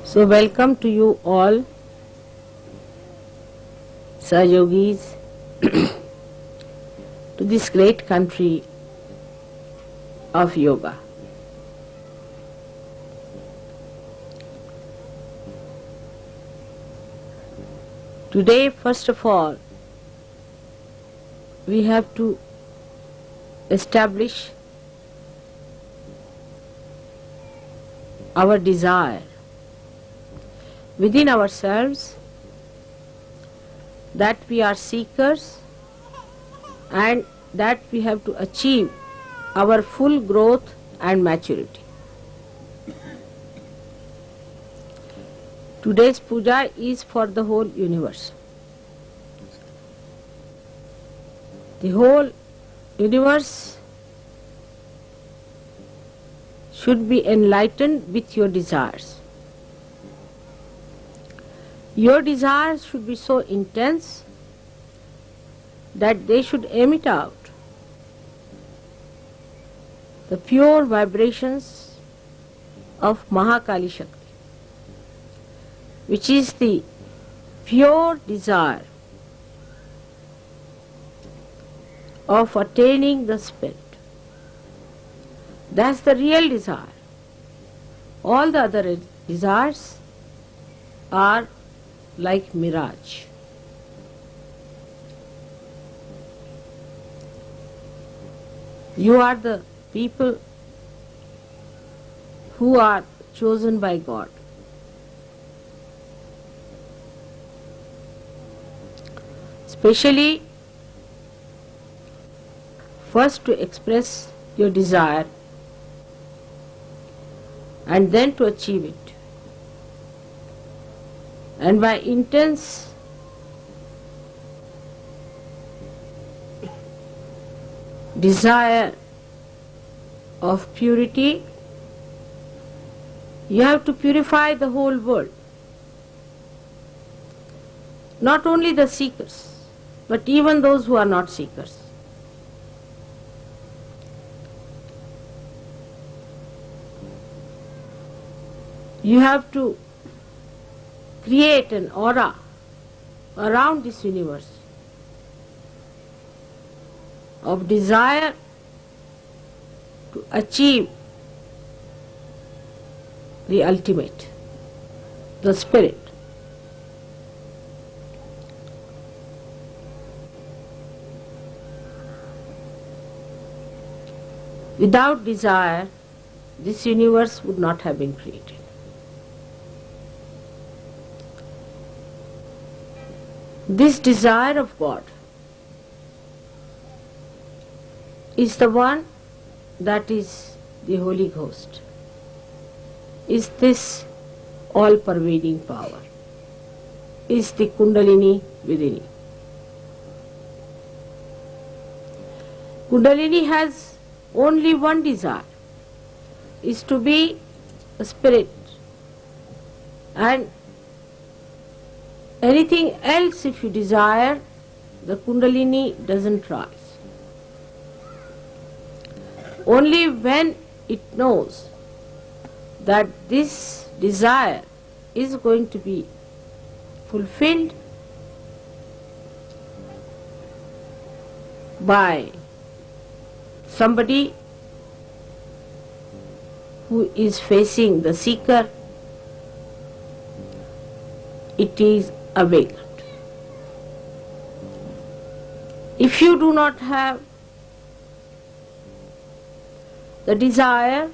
So welcome to you all, Sahayogis, to this great country of yoga. Today, first of all, we have to establish our desire within ourselves that we are seekers and that we have to achieve our full growth and maturity. Today's puja is for the whole universe. The whole universe should be enlightened with your desires. Your desires should be so intense that they should emit out the pure vibrations of Mahakali Shakti, which is the pure desire of attaining the spirit. That's the real desire. All the other desires are like mirage. You are the people who are chosen by God. Especially first to express your desire and then to achieve it. And by intense desire of purity, you have to purify the whole world. Not only the seekers, but even those who are not seekers. You have to create an aura around this universe of desire to achieve the ultimate, the spirit. Without desire, this universe would not have been created. This desire of God is the one that is the Holy Ghost, is this all-pervading power, is the Kundalini within you. Kundalini has only one desire, is to be a spirit, and anything else if you desire, the Kundalini doesn't rise. Only when it knows that this desire is going to be fulfilled by somebody who is facing the seeker, it is awakened. If you do not have the desire,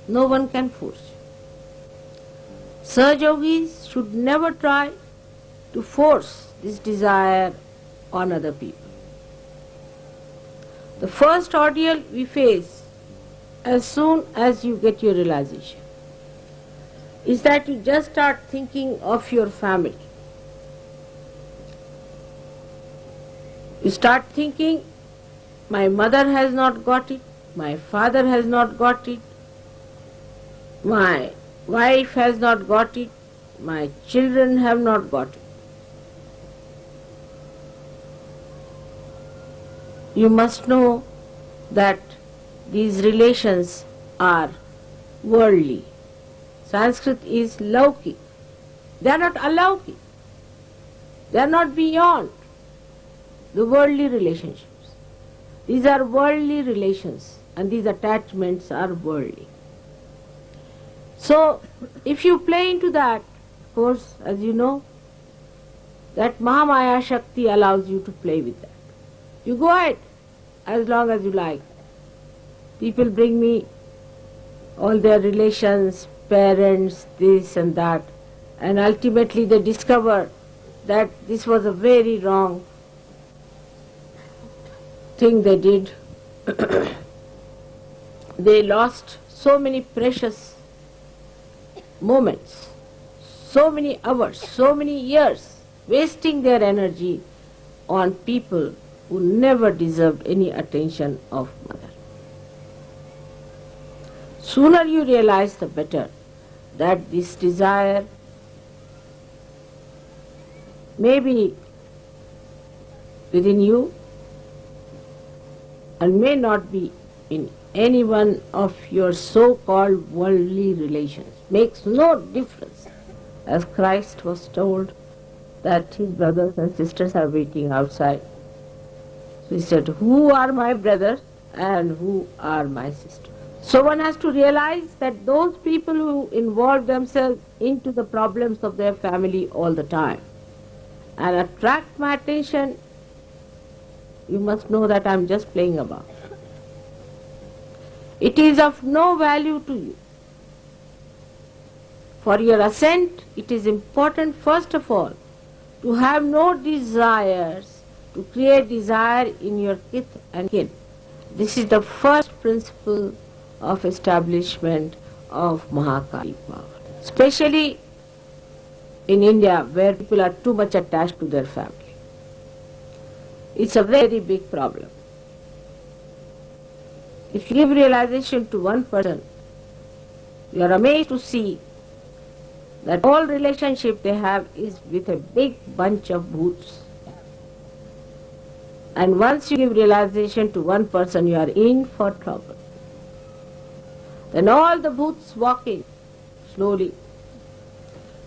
no one can force you. Sahayogis should never try to force this desire on other people. The first ordeal we face as soon as you get your realization is that you just start thinking of your family. You start thinking, my mother has not got it, my father has not got it, my wife has not got it, my children have not got it. You must know that these relations are worldly. Sanskrit is Laukik. They are not alaukik. They are not beyond the worldly relationships. These are worldly relations, and these attachments are worldly. So, if you play into that, of course, as you know, that Mahamaya Shakti allows you to play with that. You go ahead as long as you like. People bring me all their relations, parents, this and that, and ultimately they discover that this was a very wrong thing they did. They lost so many precious moments, so many hours, so many years, wasting their energy on people who never deserved any attention of mother. Sooner you realize, the better, that this desire may be within you and may not be in any one of your so-called worldly relations. Makes no difference. As Christ was told that his brothers and sisters are waiting outside. So he said, who are my brothers and who are my sisters? So one has to realize that those people who involve themselves into the problems of their family all the time and attract my attention, you must know that I am just playing about. It is of no value to you. For your ascent, it is important, first of all, to have no desires, to create desire in your kith and kin. This is the first principle of establishment of Mahakali power. Especially in India, where people are too much attached to their family. It's a very big problem. If you give realization to one person, you are amazed to see that all relationship they have is with a big bunch of bhoots. And once you give realization to one person, you are in for trouble. Then all the bhoots walking slowly,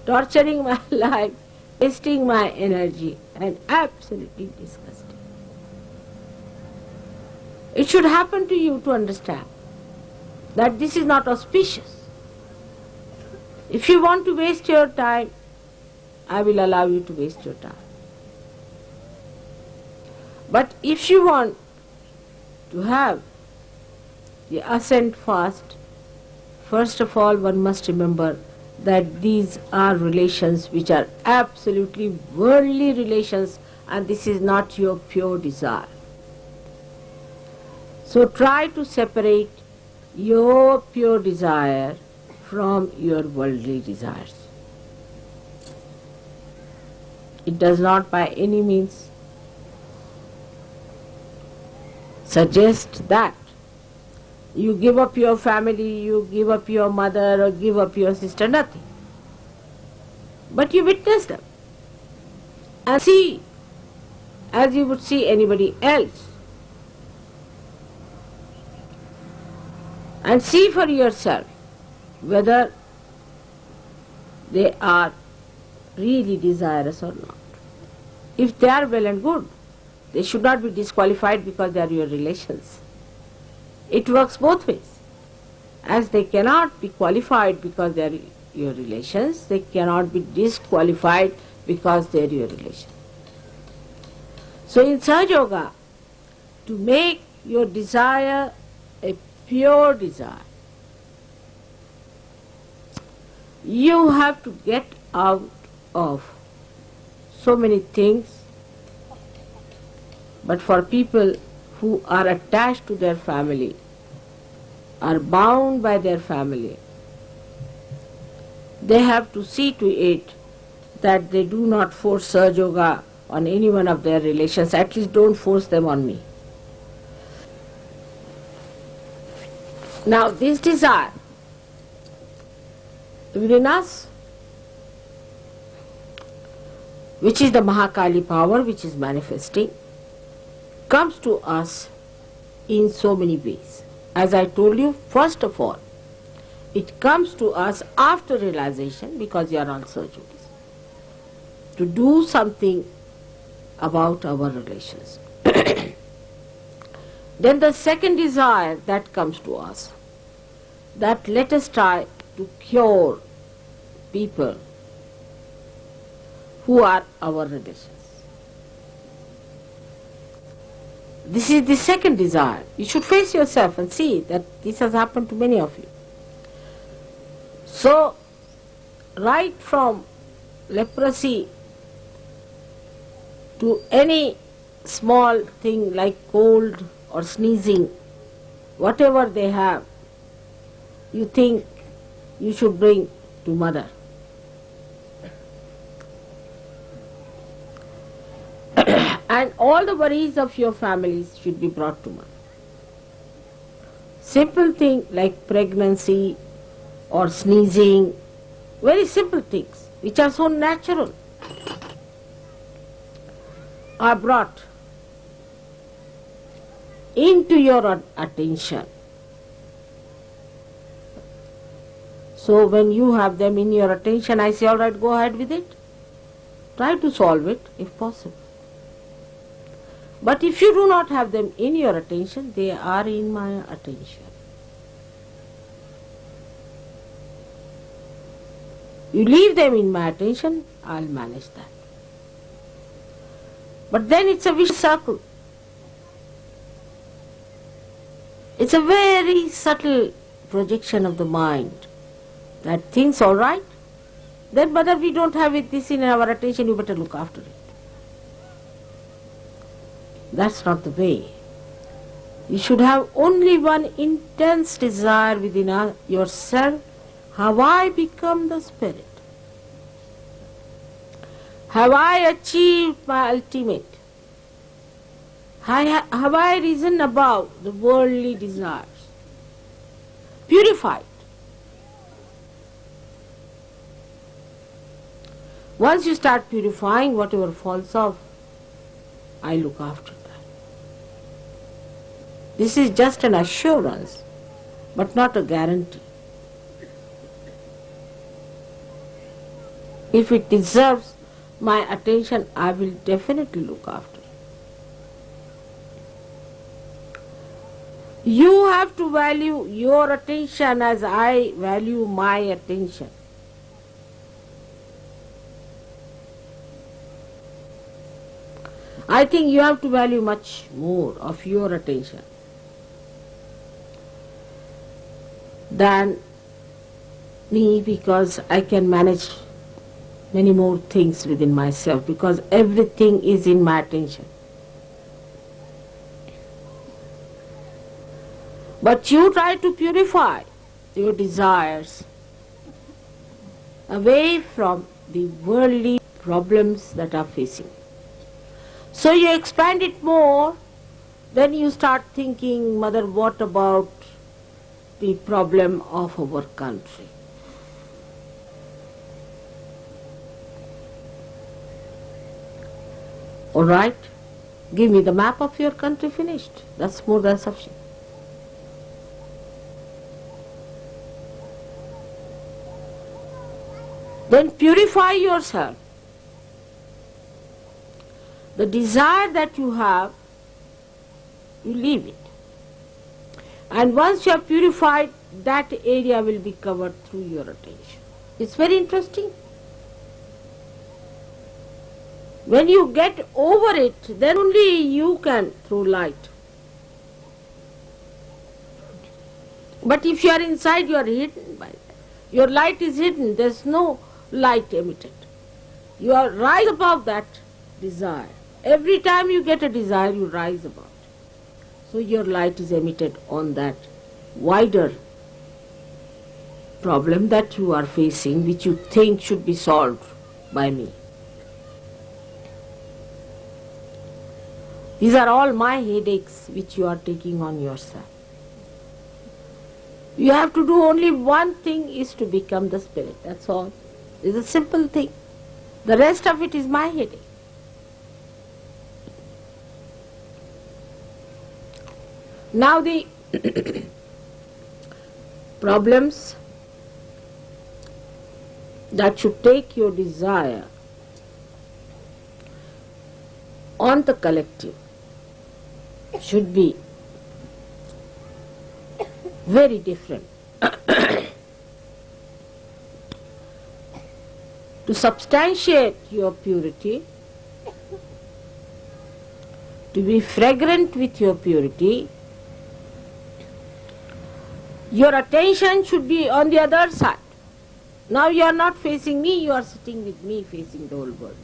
torturing my life, wasting my energy, and absolutely disgusting. It should happen to you to understand that this is not auspicious. If you want to waste your time, I will allow you to waste your time. But if you want to have the ascent fast, first of all one must remember that these are relations which are absolutely worldly relations, and this is not your pure desire. So try to separate your pure desire from your worldly desires. It does not by any means suggest that you give up your family, you give up your mother or give up your sister, nothing. But you witness them and see as you would see anybody else. And see for yourself whether they are really desirous or not. If they are well and good, they should not be disqualified because they are your relations. It works both ways. As they cannot be qualified because they are your relations, they cannot be disqualified because they are your relations. So in Sahaja Yoga, to make your desire a pure desire, you have to get out of so many things. But for people who are attached to their family, are bound by their family, they have to see to it that they do not force Sahaja Yoga on any one of their relations. At least don't force them on me. Now this desire within us, which is the Mahakali power which is manifesting, comes to us in so many ways. As I told you, first of all, it comes to us after realization, because you are on surgeries, to do something about our relations. Then the second desire that comes to us, that let us try to cure people who are our relations. This is the second desire. You should face yourself and see that this has happened to many of you. So, right from leprosy to any small thing like cold or sneezing, whatever they have, you think you should bring to mother. And all the worries of your families should be brought to mother. Simple thing like pregnancy or sneezing, very simple things which are so natural, are brought into your attention. So when you have them in your attention, I say, all right, go ahead with it. Try to solve it if possible. But if you do not have them in your attention, they are in my attention. You leave them in my attention, I'll manage that. But then it's a vicious circle. It's a very subtle projection of the mind that thinks, all right, then mother, we don't have this in our attention, you better look after it. That's not the way. You should have only one intense desire within yourself. Have I become the spirit? Have I achieved my ultimate? Have I risen above the worldly desires? Purified. Once you start purifying, whatever falls off, I look after that. This is just an assurance, but not a guarantee. If it deserves my attention, I will definitely look after it. You have to value your attention as I value my attention. I think you have to value much more of your attention than me, because I can manage many more things within myself, because everything is in my attention. But you try to purify your desires away from the worldly problems that are facing. So you expand it more, then you start thinking, mother, what about the problem of our country? All right, give me the map of your country, finished. That's more than sufficient. Then purify yourself. The desire that you have, you leave it. And once you have purified, that area will be covered through your attention. It's very interesting. When you get over it, then only you can throw light. But if you are inside, you are hidden by that. Your light is hidden, there is no light emitted. You are rise above that desire. Every time you get a desire, you rise above it. So your light is emitted on that wider problem that you are facing, which you think should be solved by me. These are all my headaches which you are taking on yourself. You have to do only one thing, is to become the spirit. That's all. It's a simple thing. The rest of it is my headache. Now the problems that should take your desire on the collective should be very different. To substantiate your purity, to be fragrant with your purity, your attention should be on the other side. Now you are not facing me, you are sitting with me facing the whole world.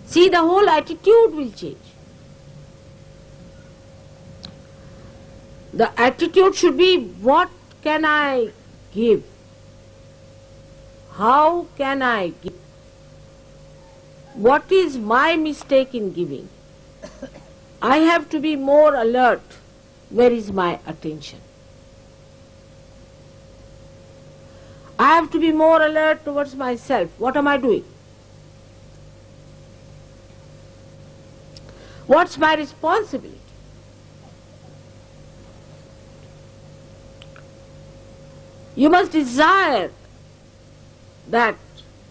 See, the whole attitude will change. The attitude should be, what can I give? How can I give? What is my mistake in giving? I have to be more alert. Where is my attention? I have to be more alert towards myself. What am I doing? What's my responsibility? You must desire that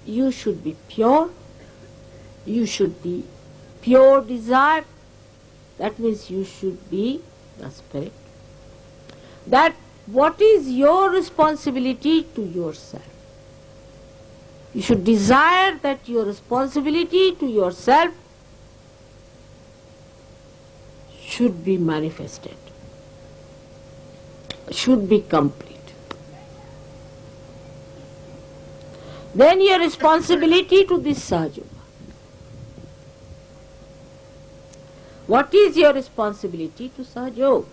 you should be pure. You should be pure desire. That means you should be the spirit. That what is your responsibility to yourself? You should desire that your responsibility to yourself should be manifested, should be complete. Then your responsibility to this Sahaja. What is your responsibility to Sahaja?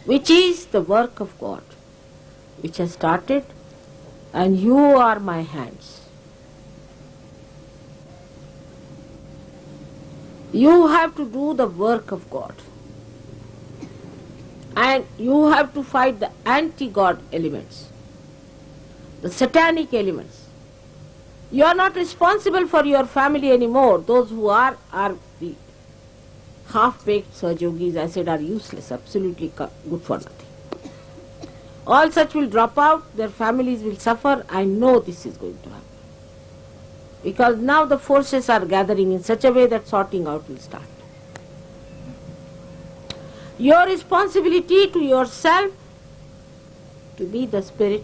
Which is the work of God, which has started, and you are my hands. You have to do the work of God, and you have to fight the anti-God elements, the satanic elements. You are not responsible for your family anymore. Those who are the half-baked Sahajogis, I said, are useless, absolutely good for nothing. All such will drop out, their families will suffer. I know this is going to happen. Because now the forces are gathering in such a way that sorting out will start. Your responsibility to yourself to be the spirit.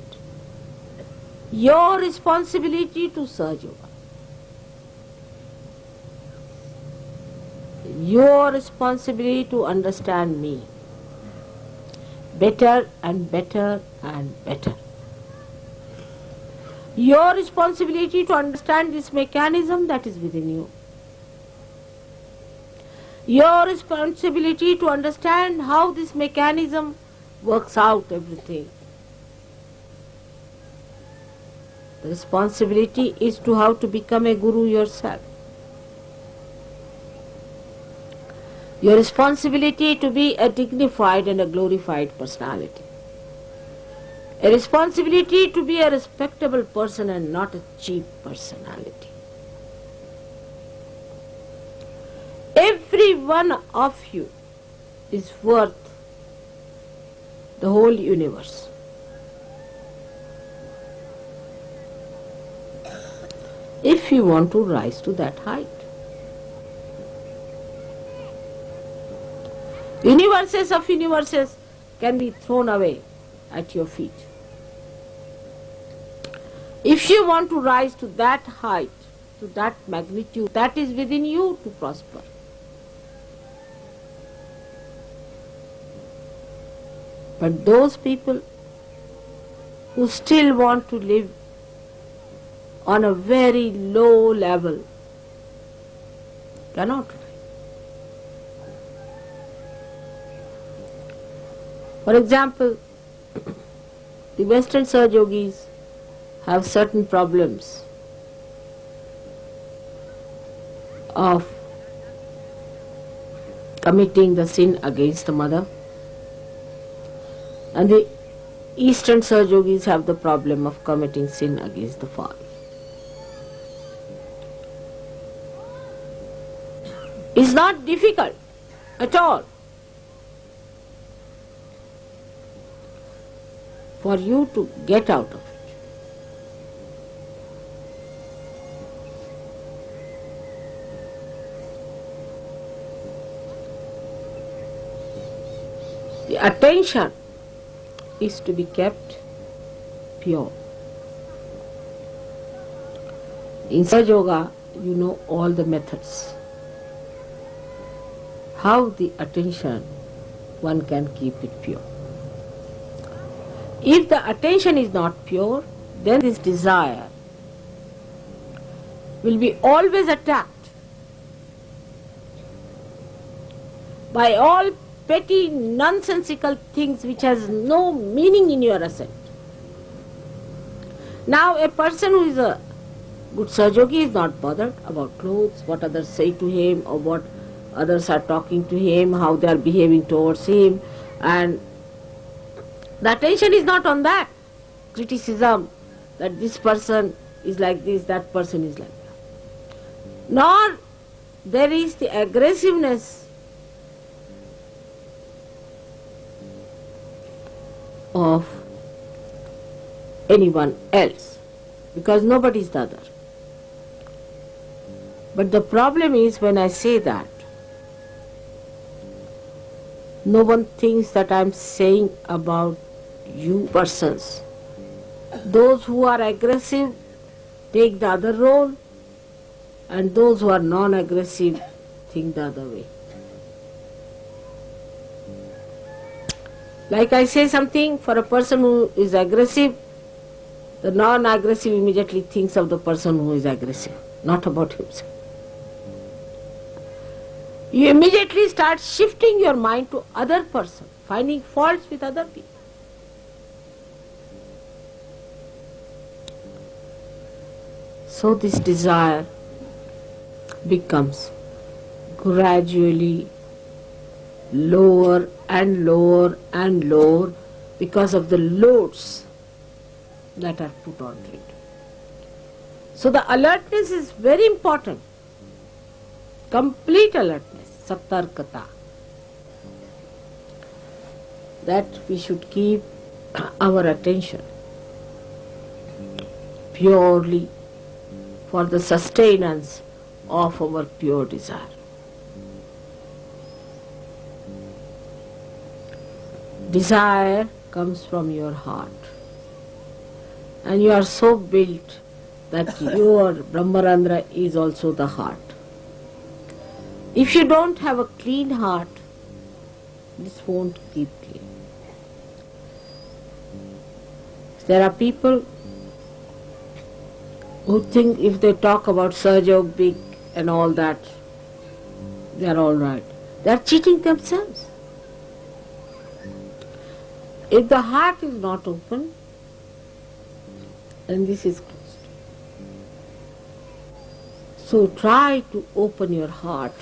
Your responsibility to Sahaja. Your responsibility to understand me better and better and better. Your responsibility to understand this mechanism that is within you. Your responsibility to understand how this mechanism works out everything. The responsibility is to how to become a guru yourself. Your responsibility to be a dignified and a glorified personality. A responsibility to be a respectable person and not a cheap personality. Every one of you is worth the whole universe. If you want to rise to that height. Universes of universes can be thrown away at your feet. If you want to rise to that height, to that magnitude, that is within you to prosper. But those people who still want to live on a very low level cannot. For example, the Western Sahajogis have certain problems of committing the sin against the mother, and the Eastern Sahajogis have the problem of committing sin against the father. It's not difficult at all for you to get out of it. The attention is to be kept pure. In Sahaja Yoga, you know all the methods. How the attention one can keep it pure. If the attention is not pure, then this desire will be always attacked by all petty nonsensical things which has no meaning in your assent. Now a person who is a good Sahaja is not bothered about clothes, what others say to him or what others are talking to him, how they are behaving towards him, and the attention is not on that. Criticism that this person is like this, that person is like that. Nor there is the aggressiveness of anyone else, because nobody is the other. But the problem is, when I say that, no one thinks that I am saying about you persons. Those who are aggressive take the other role, and those who are non-aggressive think the other way. Like I say something, for a person who is aggressive, the non-aggressive immediately thinks of the person who is aggressive, not about himself. You immediately start shifting your mind to other person, finding faults with other people. So this desire becomes gradually lower and lower and lower because of the loads that are put onto it. So the alertness is very important. Complete alertness, satarkata. That we should keep our attention purely for the sustenance of our pure desire. Desire comes from your heart, and you are so built that your Brahmarandra is also the heart. If you don't have a clean heart, this won't keep clean. There are people who think if they talk about Sahaja big and all that, they are all right. They are cheating themselves. If the heart is not open, then this is closed. So try to open your heart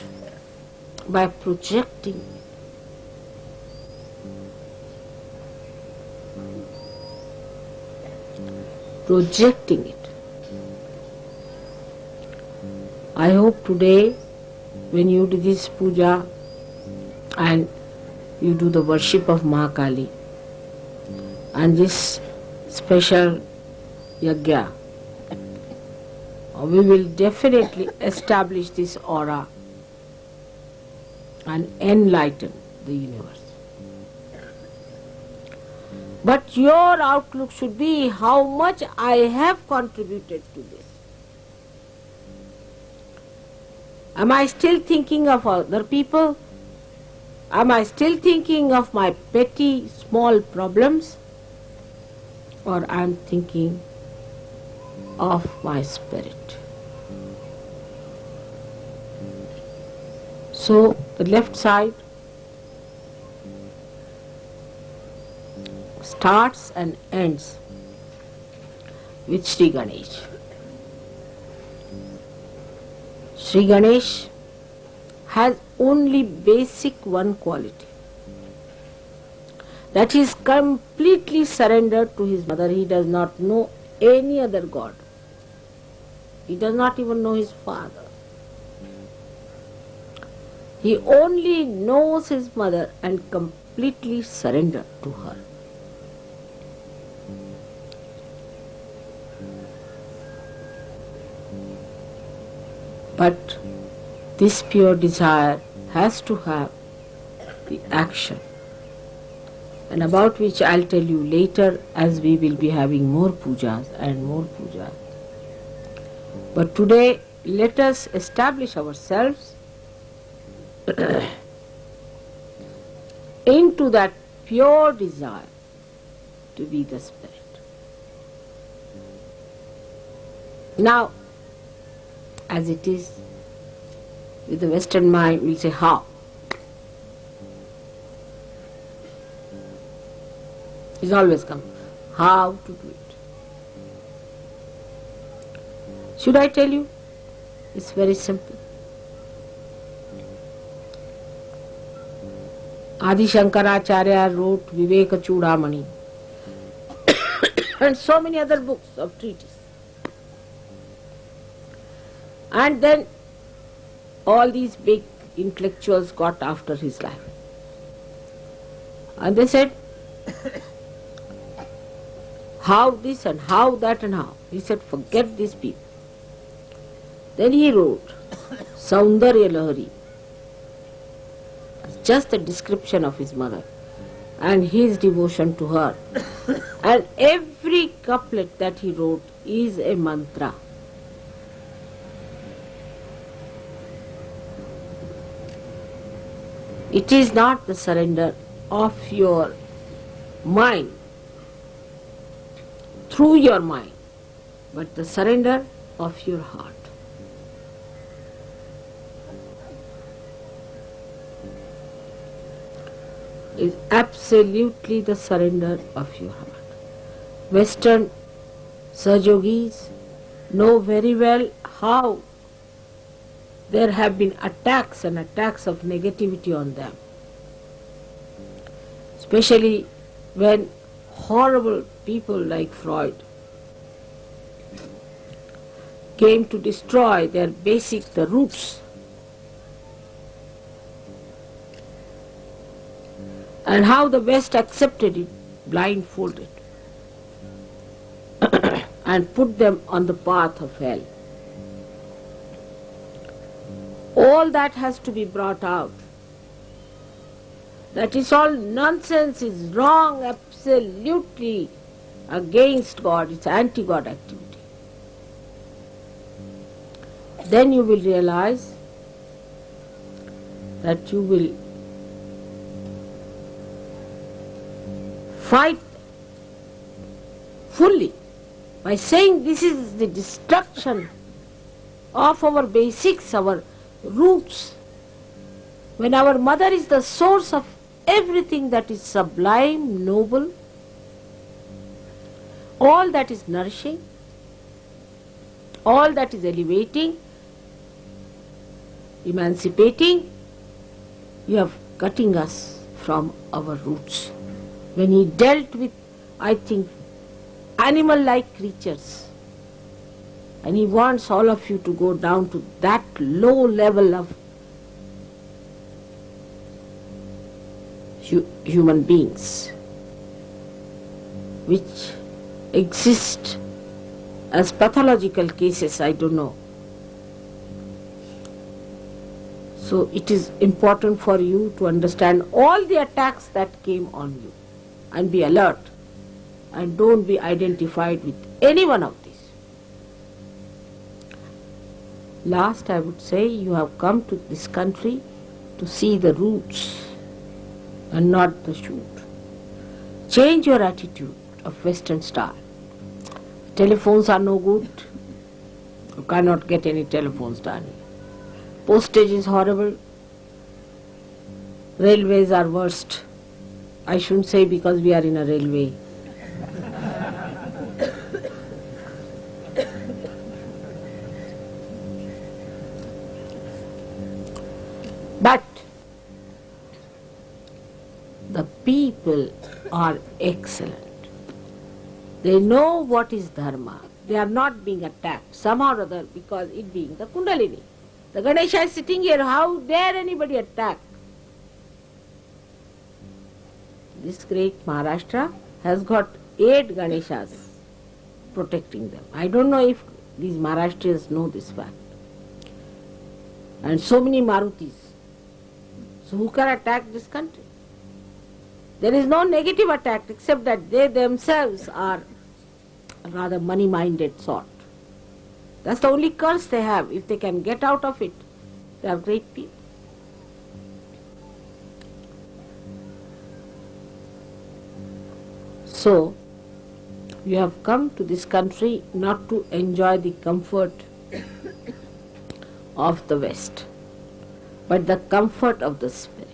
by projecting it. I hope today when you do this puja and you do the worship of Mahakali and this special yajna, we will definitely establish this aura and enlighten the universe. But your outlook should be how much I have contributed to this. Am I still thinking of other people? Am I still thinking of my petty small problems? Or I am thinking of my spirit? So the left side starts and ends with Sri Ganesh. Sri Ganesh has only basic one quality, that he is completely surrendered to his mother. He does not know any other god. He does not even know his father. He only knows his mother and completely surrendered to her. But this pure desire has to have the action. and about which I'll tell you later as we will be having more pujas and more pujas. But today let us establish ourselves into that pure desire to be the Spirit. Now, as it is with the Western mind, we'll say how. It's always come. How to do it. Should I tell you? It's very simple. Adi Shankaracharya wrote Viveka Chudamani and so many other books of treatises. And then all these big intellectuals got after his life. And they said, how this and how that and how. He said, forget these people. Then he wrote Saundarya Lahari, just a description of his mother and his devotion to her. And every couplet that he wrote is a mantra. It is not the surrender of your mind, through your mind, but the surrender of your heart. Is absolutely the surrender of your heart. Western Sahajogis know very well how there have been attacks and attacks of negativity on them. Especially when horrible people like Freud came to destroy their basic, the roots. And how the West accepted it, blindfolded, and put them on the path of hell. All that has to be brought out. That is all nonsense, is wrong, absolutely against God, it's anti-God activity. Then you will realize that you will fight fully by saying this is the destruction of our basics, our roots. When our mother is the source of everything that is sublime, noble, all that is nourishing, all that is elevating, emancipating, you are cutting us from our roots. When he dealt with, I think, animal-like creatures, and he wants all of you to go down to that low level of human beings, which exist as pathological cases, I don't know. So it is important for you to understand all the attacks that came on you and be alert and don't be identified with any one of these. Last, I would say, you have come to this country to see the roots and not the shoot. Change your attitude of Western style. Telephones are no good. You cannot get any telephones done. Postage is horrible. Railways are worst. I shouldn't say because we are in a railway. But the people are excellent. They know what is dharma. They are not being attacked somehow or other because it being the Kundalini. The Ganesha is sitting here, how dare anybody attack? This great Maharashtra has got 8 Ganeshas protecting them. I don't know if these Maharashtrians know this fact. And so many Marutis. So who can attack this country? There is no negative attack except that they themselves are rather money-minded sort. That's the only curse they have. If they can get out of it, they are great people. So, you have come to this country not to enjoy the comfort of the West, but the comfort of the spirit.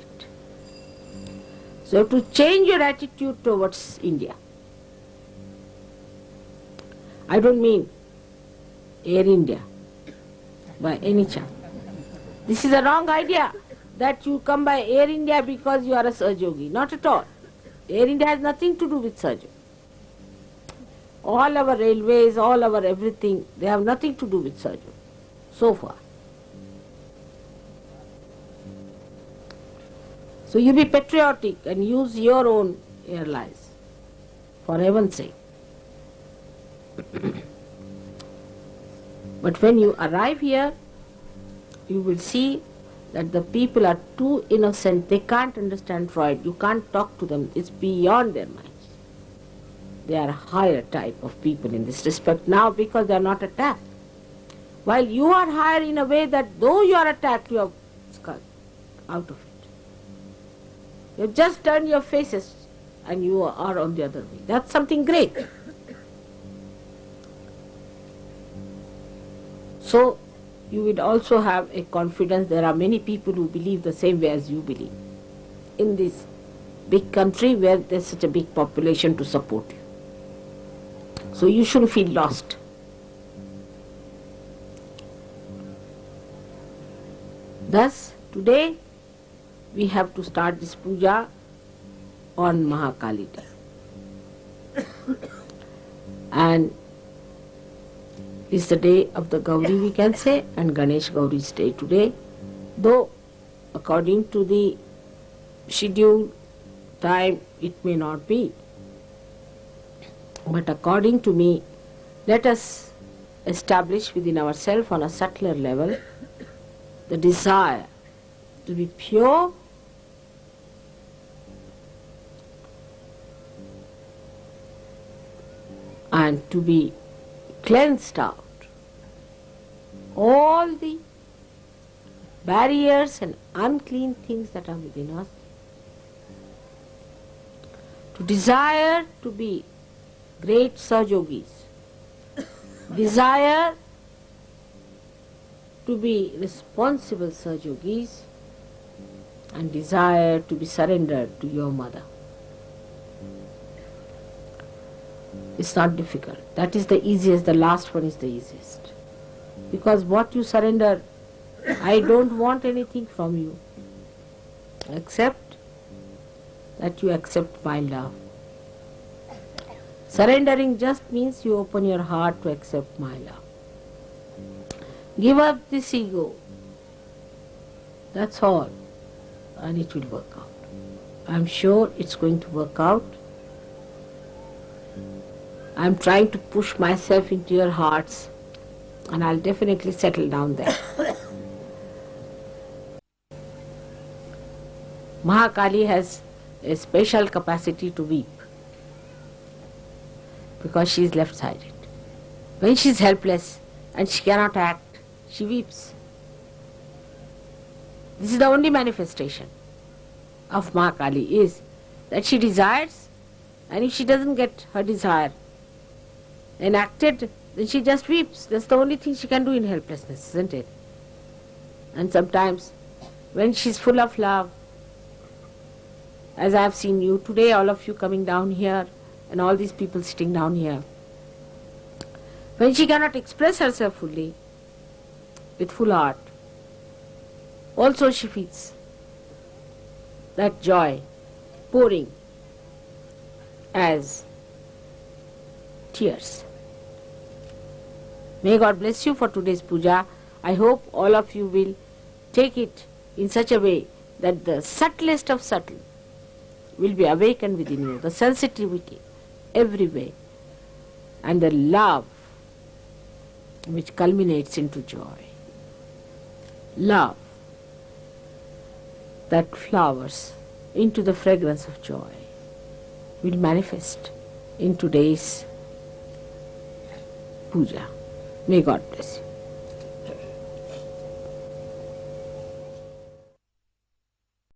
So, to change your attitude towards India. I don't mean Air India by any chance. This is a wrong idea that you come by Air India because you are a Sahaja. Not at all. Air India has nothing to do with Sahaja. All our railways, all our everything, they have nothing to do with Sahaja so far. So you be patriotic and use your own airlines, for heaven's sake. But when you arrive here, you will see that the people are too innocent. They can't understand Freud. You can't talk to them. It's beyond their minds. They are a higher type of people in this respect now because they are not attacked. While you are higher in a way that though you are attacked, you are skulked out of it. You have just turned your faces and you are on the other way. That's something great. So, you would also have a confidence. There are many people who believe the same way as you believe in this big country where there's such a big population to support you. So you shouldn't feel lost. Thus, today we have to start this puja on Mahakali Day. And it's the day of the Gauri, we can say, and Ganesh Gauri's day today. Though, according to the scheduled time, it may not be. But according to me, let us establish within ourselves on a subtler level the desire to be pure and to be cleansed out all the barriers and unclean things that are within us, to desire to be great Sahajogis, desire to be responsible Sahajogis, and desire to be surrendered to your mother. It's not difficult. That is the easiest, the last one is the easiest. Because what you surrender, I don't want anything from you except that you accept my love. Surrendering just means you open your heart to accept my love. Give up this ego. That's all. And it will work out. I'm sure it's going to work out. I'm trying to push myself into your hearts, and I'll definitely settle down there. Mahakali has a special capacity to weep because she is left-sided. When she is helpless and she cannot act, she weeps. This is the only manifestation of Mahakali, is that she desires, and if she doesn't get her desire enacted, then she just weeps. That's the only thing she can do in helplessness, isn't it? And sometimes when she's full of love, as I have seen you today, all of you coming down here and all these people sitting down here, when she cannot express herself fully, with full heart, also she feels that joy pouring as tears. May God bless you for today's puja. I hope all of you will take it in such a way that the subtlest of subtle will be awakened within you, the sensitivity every way, and the love which culminates into joy. Love that flowers into the fragrance of joy. will manifest in today's puja. May God bless you.